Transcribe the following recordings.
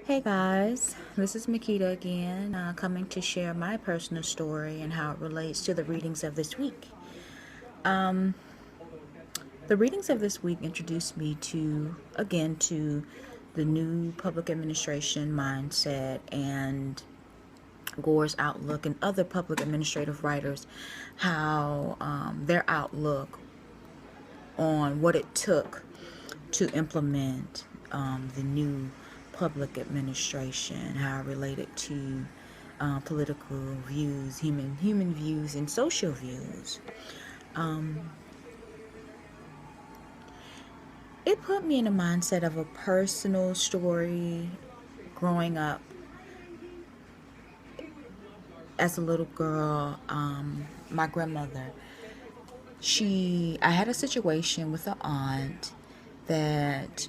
Hey guys, this is Makita again, coming to share my personal story and how it relates to the readings of this week. Um, the readings of this week introduced me to the new public administration mindset and Gore's outlook and other public administrative writers, how their outlook on what it took to implement the new public administration, how it related to political views, human views, and social views. It put me in a mindset of a personal story growing up as a little girl. My grandmother, I had a situation with an aunt that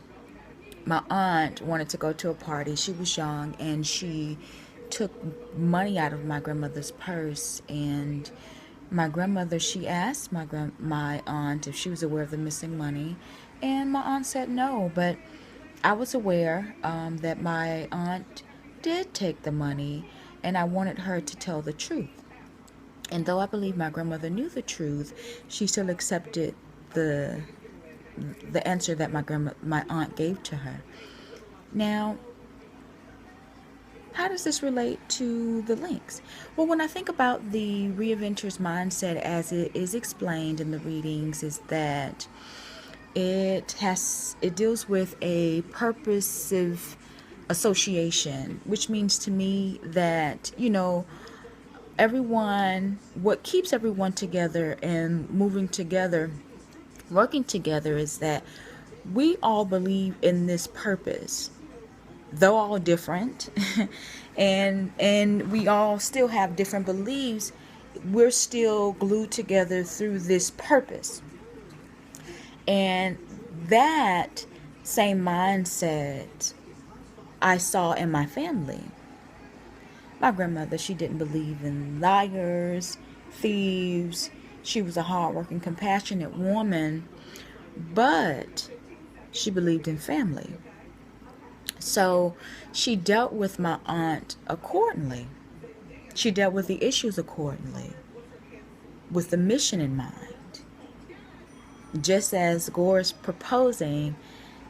my aunt wanted to go to a party. She was young and she took money out of my grandmother's purse, and my grandmother, she asked my aunt if she was aware of the missing money, and my aunt said no, but I was aware that my aunt did take the money, and I wanted her to tell the truth. And though I believe my grandmother knew the truth, she still accepted the answer that my aunt gave to her. Now, how does this relate to the links? Well, when I think about the reinventor's mindset as it is explained in the readings, is that it deals with a purposive association, which means to me that, what keeps everyone together and moving together, working together, is that we all believe in this purpose, though all different, and we all still have different beliefs. We're still glued together through this purpose, and that same mindset I saw in my family. My grandmother, she didn't believe in liars, thieves. She was a hardworking, compassionate woman, but she believed in family. So she dealt with my aunt accordingly. She dealt with the issues accordingly, with the mission in mind. Just as Gore's proposing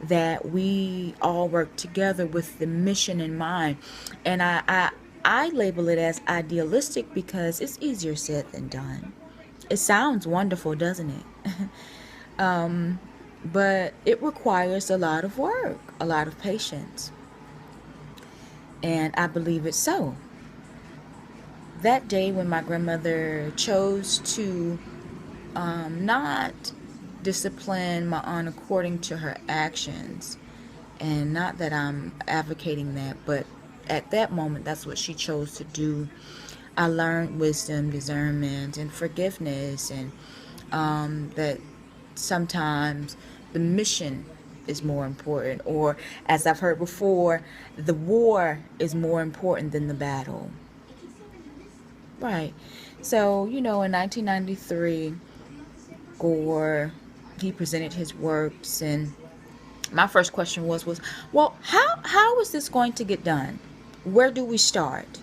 that we all work together with the mission in mind. And I label it as idealistic because it's easier said than done. It sounds wonderful, doesn't it? But it requires a lot of work, a lot of patience. And I believe it's so. That day when my grandmother chose to not discipline my aunt according to her actions, and not that I'm advocating that, but at that moment, that's what she chose to do. I learned wisdom, discernment, and forgiveness, and that sometimes the mission is more important, or as I've heard before, the war is more important than the battle. Right. So, in 1993, Gore, he presented his works, and my first question was, well, how is this going to get done? Where do we start?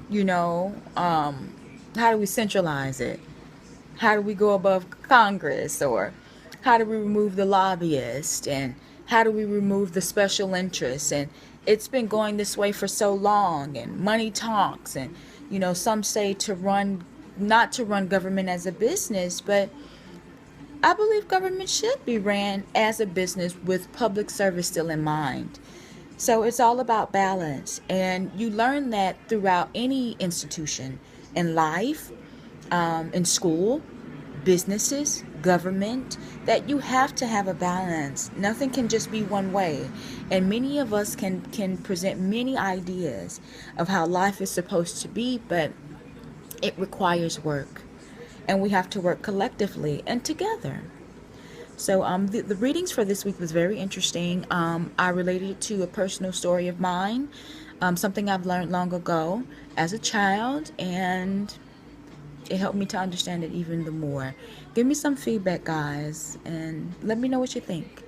How do we centralize it? How do we go above Congress? Or how do we remove the lobbyists? And how do we remove the special interests? And it's been going this way for so long, and money talks. And, some say not to run government as a business, but I believe government should be ran as a business with public service still in mind. So it's all about balance. And you learn that throughout any institution in life, in school, businesses, government, that you have to have a balance. Nothing can just be one way. And many of us can present many ideas of how life is supposed to be, but it requires work. And we have to work collectively and together. So the readings for this week was very interesting. I related it to a personal story of mine, something I've learned long ago as a child, and it helped me to understand it even the more. Give me some feedback, guys, and let me know what you think.